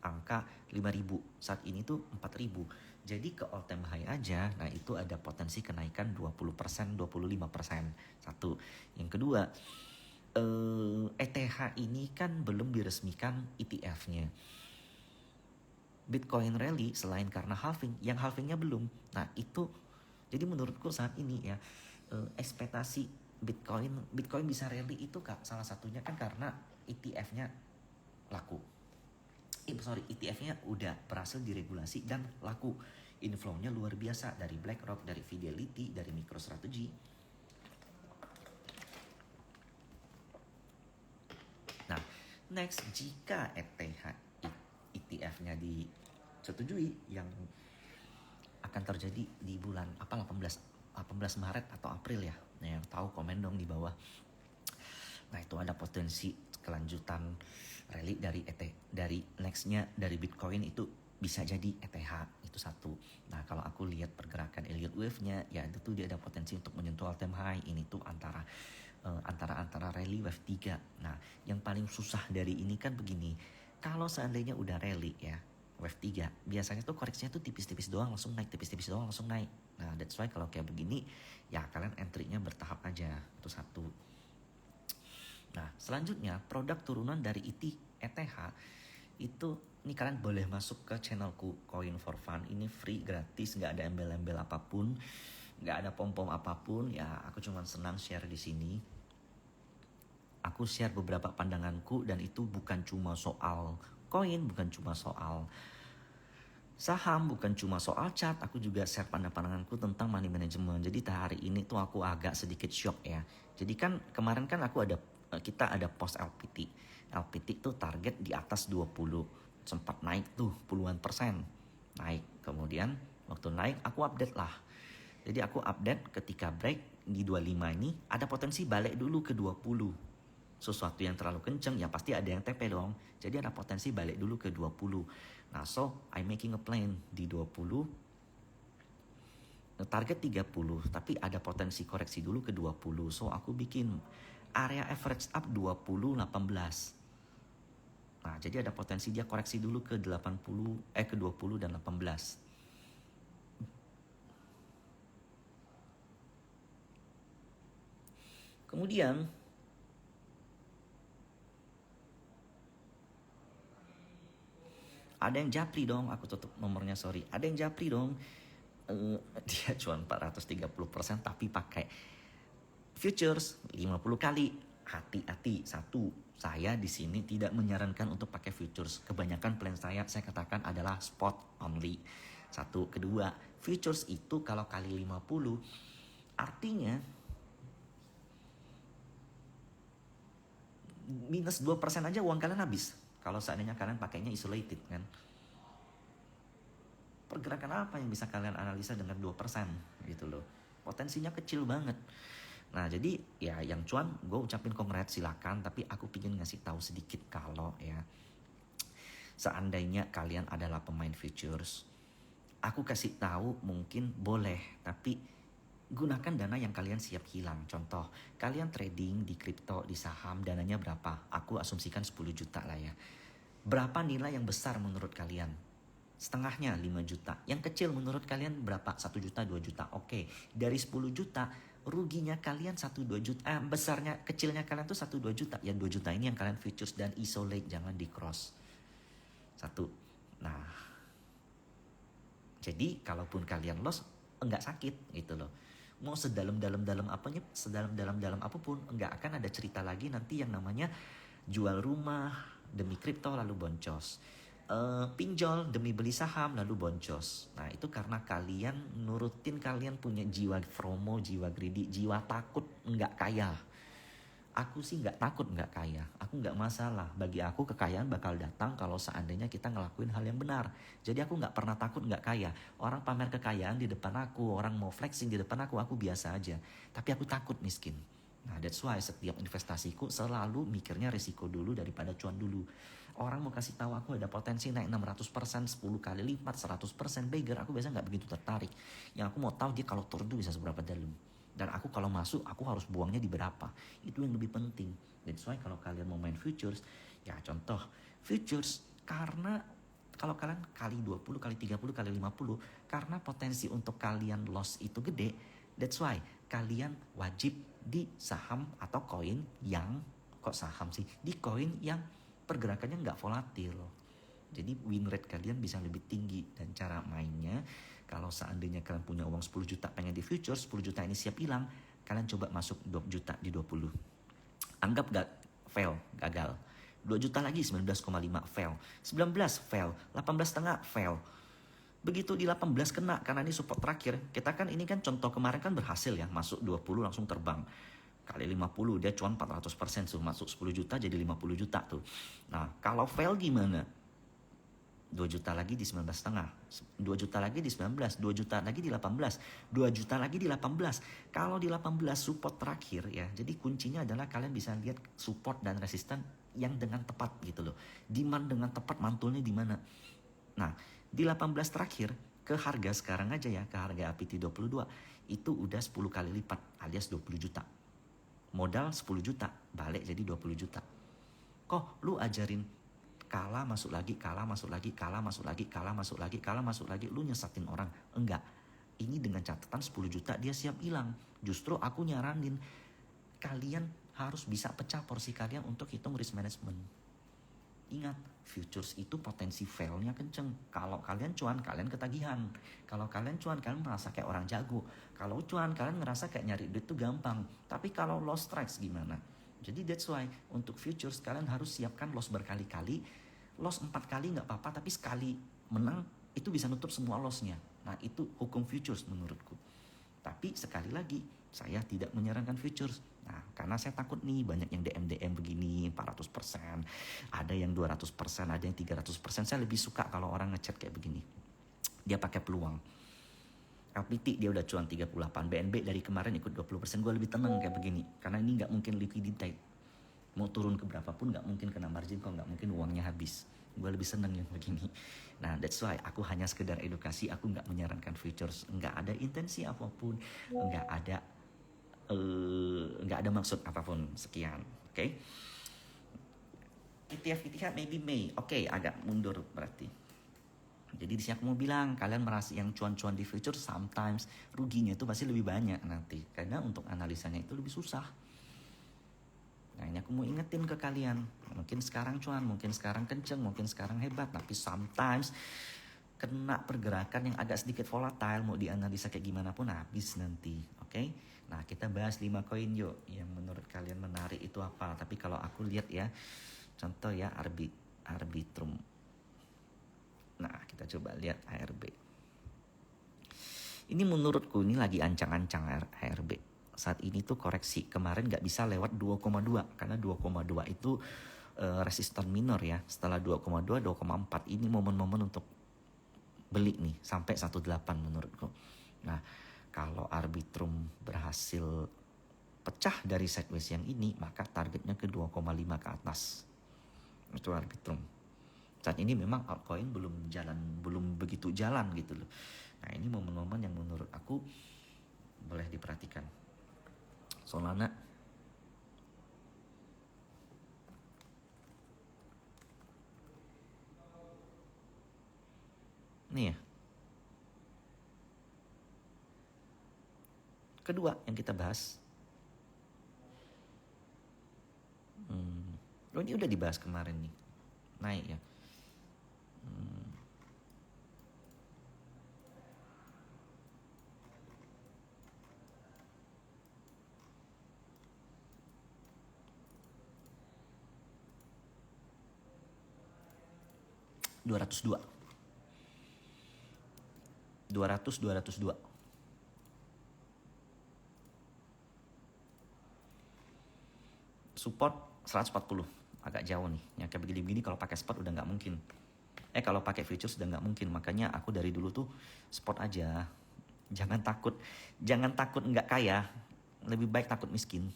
angka 5.000. Saat ini tuh 4.000. Jadi ke all time high aja, nah itu ada potensi kenaikan 20%, 25%. Satu. Yang kedua, ETH ini kan belum diresmikan ETF-nya. Bitcoin rally selain karena halving, yang halvingnya belum. Nah itu, jadi menurutku saat ini ya, ekspektasi Bitcoin bisa rally itu kak, salah satunya kan karena ETF-nya laku. ETF-nya udah berhasil diregulasi dan laku. Inflow-nya luar biasa dari BlackRock, dari Fidelity, dari MicroStrategy. Nah, next, jika ETF-nya disetujui, yang akan terjadi di bulan 18 Maret atau April ya. Nah, yang tahu komen dong di bawah. Nah, itu ada potensi kelanjutan rally dari nextnya dari Bitcoin itu bisa jadi ETH, itu satu. Nah, kalau aku lihat pergerakan Elliott Wave-nya, ya itu tuh dia ada potensi untuk menyentuh all time high. Ini tuh antara rally wave 3. Nah, yang paling susah dari ini kan begini. Kalau seandainya udah rally ya, wave 3, biasanya tuh koreksinya tuh tipis-tipis doang langsung naik, tipis-tipis doang langsung naik. Nah, that's why kalau kayak begini, ya kalian entry-nya bertahap aja. Itu satu. Nah, selanjutnya produk turunan dari ETH itu, ini kalian boleh masuk ke channelku Coin for Fun. Ini free, gratis, nggak ada embel-embel apapun, nggak ada pom-pom apapun. Ya, aku cuma senang share di sini. Aku share beberapa pandanganku dan itu bukan cuma soal koin, bukan cuma soal saham, bukan cuma soal chart. Aku juga share pandanganku tentang money management. Jadi hari ini tuh aku agak sedikit shock ya. Jadi kan kemarin kan kita ada post LPT. LPT tuh target di atas 20. Sempat naik tuh puluhan persen. Naik. Kemudian waktu naik aku update lah. Jadi aku update ketika break di 25 ini ada potensi balik dulu ke 20. Sesuatu yang terlalu kenceng ya pasti ada yang TP dong. Jadi ada potensi balik dulu ke 20. Nah, so I'm making a plan di 20. Target 30, tapi ada potensi koreksi dulu ke 20. So aku bikin area average up 20 18. Nah, jadi ada potensi dia koreksi dulu ke 20 dan 18. Kemudian ada yang japri dong, aku tutup nomornya, sorry. Ada yang japri dong. Dia cuma 430% tapi pakai futures 50 kali. Hati-hati. Satu, saya di sini tidak menyarankan untuk pakai futures. Kebanyakan plan saya katakan adalah spot only. Satu. Kedua, futures itu kalau kali 50 artinya minus 2% aja uang kalian habis. Kalau seandainya kalian pakainya isolated kan. Pergerakan apa yang bisa kalian analisa dengan 2% gitu loh. Potensinya kecil banget. Nah, jadi ya yang cuan gue ucapin congrats, silakan, tapi aku pingin ngasih tahu sedikit kalau ya seandainya kalian adalah pemain futures, aku kasih tahu mungkin boleh, tapi gunakan dana yang kalian siap hilang. Contoh, kalian trading di kripto, di saham, dananya berapa? Aku asumsikan 10 juta lah ya. Berapa nilai yang besar menurut kalian? Setengahnya 5 juta. Yang kecil menurut kalian berapa? 1 juta, 2 juta. Oke, dari 10 juta, ruginya kalian 1-2 juta. Besarnya, kecilnya kalian tuh 1-2 juta. Ya 2 juta ini yang kalian futures dan isolate, jangan di cross. Satu. Nah, jadi kalaupun kalian loss, enggak sakit gitu loh. Mau sedalam-dalam apapun, enggak akan ada cerita lagi nanti yang namanya jual rumah demi kripto lalu boncos. Pinjol demi beli saham lalu boncos. Nah, itu karena kalian nurutin, kalian punya jiwa FOMO, jiwa greedy, jiwa takut enggak kaya. Aku sih nggak takut nggak kaya. Aku nggak masalah. Bagi aku kekayaan bakal datang kalau seandainya kita ngelakuin hal yang benar. Jadi aku nggak pernah takut nggak kaya. Orang pamer kekayaan di depan aku, orang mau flexing di depan aku biasa aja. Tapi aku takut miskin. Nah, that's why setiap investasiku selalu mikirnya risiko dulu daripada cuan dulu. Orang mau kasih tahu aku ada potensi naik 600%, 10 kali lipat, 100% beggar, aku biasa nggak begitu tertarik. Yang aku mau tahu dia kalau turun tuh bisa seberapa dalam. Dan aku kalau masuk, aku harus buangnya di berapa. Itu yang lebih penting. That's why kalau kalian mau main futures, ya contoh futures, karena kalau kalian kali 20, kali 30, kali 50, karena potensi untuk kalian loss itu gede, that's why kalian wajib di saham atau koin yang, kok saham sih, di koin yang pergerakannya nggak volatil. Jadi win rate kalian bisa lebih tinggi. Dan cara mainnya, kalau seandainya kalian punya uang 10 juta pengen di futures, 10 juta ini siap hilang, kalian coba masuk 2 juta di 20. Anggap gak fail, gagal. 2 juta lagi 19,5 fail. 19 fail, 18,5 fail. Begitu di 18 kena, karena ini support terakhir. Kita kan ini kan contoh kemarin kan berhasil ya, masuk 20 langsung terbang. Kali 50 dia cuan 400% tuh, masuk 10 juta jadi 50 juta tuh. Nah, kalau fail gimana? 2 juta lagi di 19,5, 2 juta lagi di 19, 2 juta lagi di 18, 2 juta lagi di 18. Kalau di 18 support terakhir ya, jadi kuncinya adalah kalian bisa lihat support dan resisten yang dengan tepat gitu loh. Demand dengan tepat mantulnya di mana. Nah, di 18 terakhir ke harga sekarang aja ya, ke harga APT 22 itu udah 10 kali lipat alias 20 juta. Modal 10 juta, balik jadi 20 juta. Kok lu ajarin kalah masuk lagi, kalah masuk lagi, kalah masuk lagi, kalah masuk lagi, kalah masuk lagi, lu nyesatin orang? Enggak. Ini dengan catatan 10 juta dia siap hilang. Justru aku nyaranin kalian harus bisa pecah porsi kalian untuk hitung risk management. Ingat, futures itu potensi failnya kenceng. Kalau kalian cuan, kalian ketagihan. Kalau kalian cuan, kalian merasa kayak orang jago. Kalau cuan, kalian ngerasa kayak nyari duit itu gampang. Tapi kalau loss strikes gimana? Jadi that's why untuk futures kalian harus siapkan loss berkali-kali. Loss 4 kali nggak apa-apa, tapi sekali menang itu bisa nutup semua lossnya. Nah itu hukum futures menurutku. Tapi sekali lagi, saya tidak menyarankan futures. Nah, karena saya takut nih banyak yang DM begini 400%, ada yang 200%, ada yang 300%. Saya lebih suka kalau orang ngechat kayak begini. Dia pakai peluang. LPT dia udah cuan 38, BNB dari kemarin ikut 20%, gue lebih tenang kayak begini. Karena ini nggak mungkin liquidity. Mau turun ke berapapun nggak mungkin kena margin kok, nggak mungkin uangnya habis. Gue lebih seneng yang begini. Nah that's why aku hanya sekedar edukasi, aku nggak menyarankan futures, nggak ada intensi apapun, nggak ada maksud apapun. Sekian, oke? Okay? ETF maybe May, oke, agak mundur berarti. Jadi di sini aku mau bilang, kalian merasa yang cuan-cuan di future sometimes ruginya itu pasti lebih banyak nanti. Karena untuk analisanya itu lebih susah. Nah ini aku mau ingetin ke kalian. Mungkin sekarang cuan, mungkin sekarang kenceng, mungkin sekarang hebat. Tapi sometimes kena pergerakan yang agak sedikit volatile. Mau dianalisa kayak gimana pun habis nanti. Oke? Nah kita bahas 5 koin yuk. Yang menurut kalian menarik itu apa. Tapi kalau aku lihat ya, contoh ya Arbitrum. Nah, kita coba lihat ARB. Ini menurutku ini lagi ancang-ancang ARB. Saat ini tuh koreksi. Kemarin nggak bisa lewat 2,2. Karena 2,2 itu resisten minor ya. Setelah 2,2, 2,4. Ini momen-momen untuk beli nih. Sampai 1,8 menurutku. Nah, kalau Arbitrum berhasil pecah dari sideways yang ini, maka targetnya ke 2,5 ke atas. Itu Arbitrum. Saat ini memang altcoin belum begitu jalan gitu loh. Nah ini momen-momen yang menurut aku boleh diperhatikan. Solana nih ya. Kedua yang kita bahas. Ini udah dibahas kemarin nih. Naik ya. 202. 202. support 140, agak jauh nih. Yang kayak begini-begini kalau pakai spot udah nggak mungkin. Kalau pakai futures udah nggak mungkin. Makanya aku dari dulu tuh spot aja. Jangan takut nggak kaya. Lebih baik takut miskin.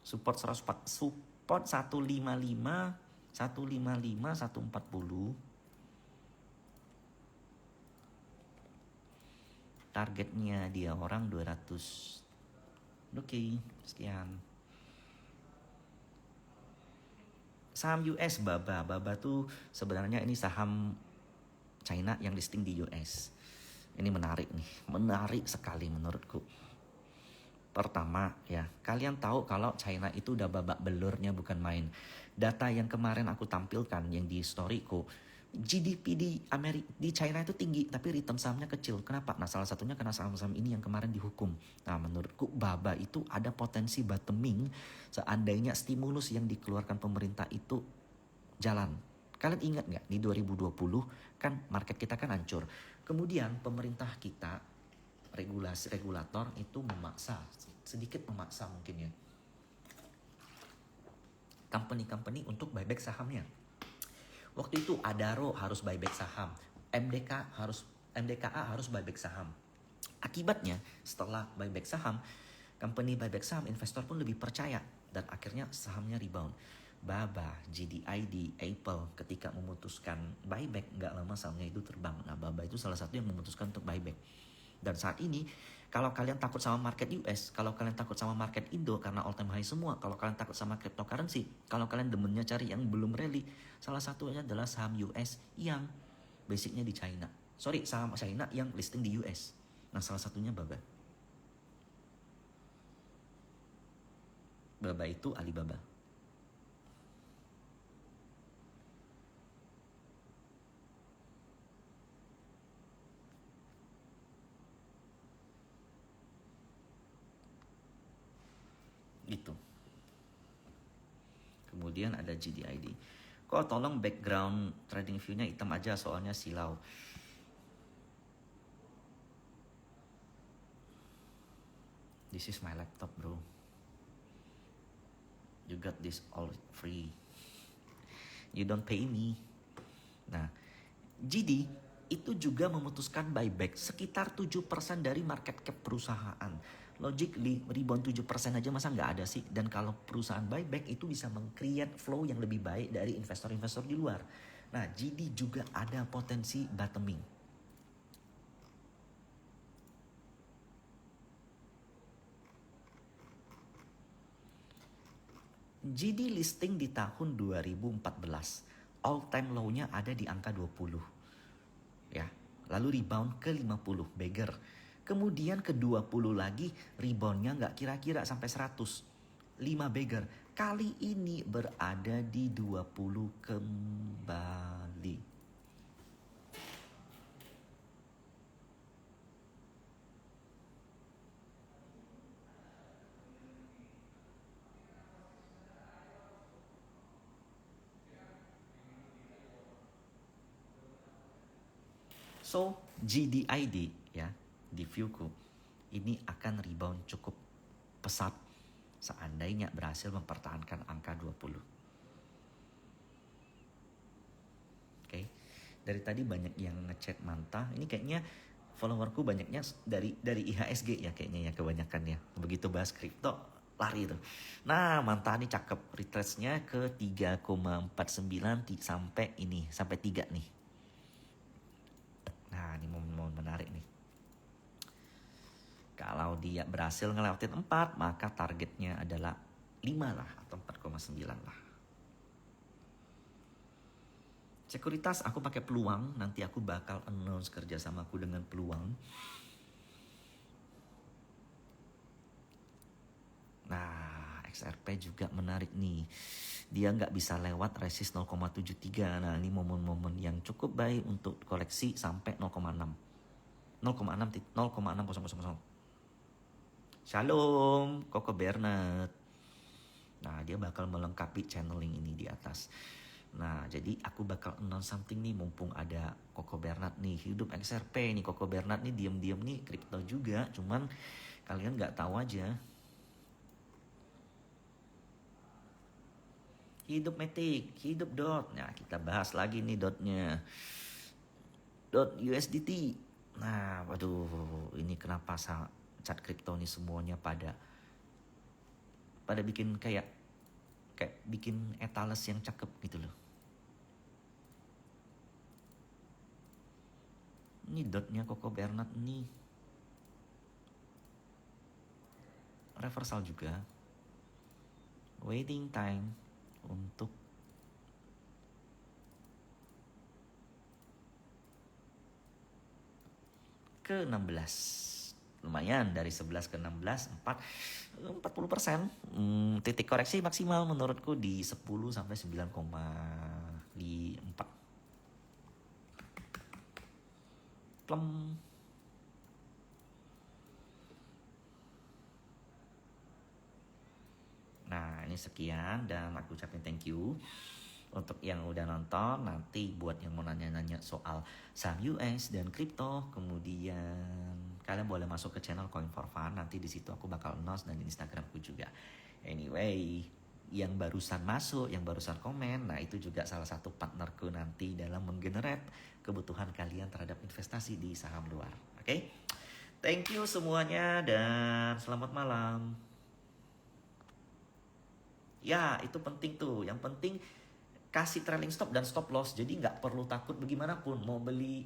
Support 140, support 155, 140. Targetnya dia orang 200. Oke, sekian. Saham US Baba tuh sebenarnya ini saham China yang listing di US. Ini menarik nih, menarik sekali menurutku. Pertama ya, kalian tahu kalau China itu udah babak belurnya bukan main. Data yang kemarin aku tampilkan yang di storyku, GDP di China itu tinggi tapi return sahamnya kecil. Kenapa? Nah salah satunya karena saham-saham ini yang kemarin dihukum. Nah menurutku baba itu ada potensi bottoming seandainya stimulus yang dikeluarkan pemerintah itu jalan. Kalian ingat nggak di 2020 kan market kita kan hancur. Kemudian pemerintah kita regulator itu sedikit memaksa mungkin ya company untuk buyback sahamnya. Waktu itu Adaro harus buyback saham, MDKA harus buyback saham. Akibatnya setelah buyback saham, company buyback saham, investor pun lebih percaya dan akhirnya sahamnya rebound. Baba, GDID, Apple ketika memutuskan buyback nggak lama sahamnya itu terbang. Nah Baba itu salah satu yang memutuskan untuk buyback. Dan saat ini kalau kalian takut sama market US, kalau kalian takut sama market Indo karena all time high semua, kalau kalian takut sama cryptocurrency, kalau kalian demennya cari yang belum rally, salah satunya adalah saham US yang basicnya di China. Saham China yang listing di US. Nah salah satunya Baba. Baba itu Alibaba. Gitu. Kemudian ada GDID. Kok tolong background trading view-nya hitam aja soalnya silau. This is my laptop bro. You got this all free. You don't pay me. Nah, GD itu juga memutuskan buyback sekitar 7% dari market cap perusahaan. Logically rebound 7% aja masa nggak ada sih. Dan kalau perusahaan buyback itu bisa meng-create flow yang lebih baik dari investor-investor di luar. Nah GD juga ada potensi bottoming. GD listing di tahun 2014. All time low-nya ada di angka 20. Ya, lalu rebound ke 50, beggar. Kemudian ke 20 lagi, reboundnya nggak kira-kira sampai 100. 5 beggar. Kali ini berada di 20 kembali. So, GDID ya, di viewku ini akan rebound cukup pesat seandainya berhasil mempertahankan angka 20. Oke. Dari tadi banyak yang ngechat Manta. Ini kayaknya followerku banyaknya dari IHSG ya kayaknya ya kebanyakan ya. Begitu bahas kripto lari tuh. Nah, Manta ini cakep, retrace-nya ke 3,49 sampai 3 nih. Nah, ini momen menarik nih. Kalau dia berhasil ngelewatin 4, maka targetnya adalah 5 lah atau 4,9 lah. Sekuritas aku pakai peluang, nanti aku bakal announce kerjasama aku dengan peluang. Nah, XRP juga menarik nih. Dia nggak bisa lewat resist 0,73. Nah, ini momen-momen yang cukup baik untuk koleksi sampai 0,6. 0,600. Shalom, Koko Bernard. Nah, dia bakal melengkapi channeling ini di atas. Nah, jadi aku bakal announce something nih mumpung ada Koko Bernard nih. Hidup XRP nih, Koko Bernard nih diam-diam nih kripto juga. Cuman kalian nggak tahu aja. Hidup Matic, hidup DOT. Nah, kita bahas lagi nih DOT-nya. DOT USDT. Nah, waduh, ini kenapa cat kripto nih semuanya pada bikin kayak bikin etales yang cakep gitu loh. Ini DOT-nya Coco Bernard nih. Reversal juga. Waiting time untuk ke 16. Lumayan dari 11 ke 16, 40%. Titik koreksi maksimal menurutku di 10 sampai 9,4. Plem. Nah, ini sekian dan aku ucapin thank you untuk yang udah nonton. Nanti buat yang mau nanya-nanya soal saham US dan kripto, kemudian kalian boleh masuk ke channel Coin for Fun. Nanti di situ aku bakal announce dan di Instagramku juga. Anyway, yang barusan masuk, yang barusan komen, nah itu juga salah satu partnerku nanti dalam menggenerate kebutuhan kalian terhadap investasi di saham luar. Oke? Thank you semuanya dan selamat malam. Ya, itu penting tuh. Yang penting kasih trailing stop dan stop loss. Jadi nggak perlu takut bagaimanapun mau beli.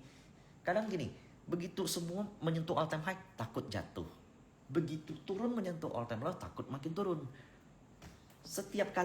Kadang gini, begitu semua menyentuh all time high, takut jatuh. Begitu turun menyentuh all time low, takut makin turun. Setiap kali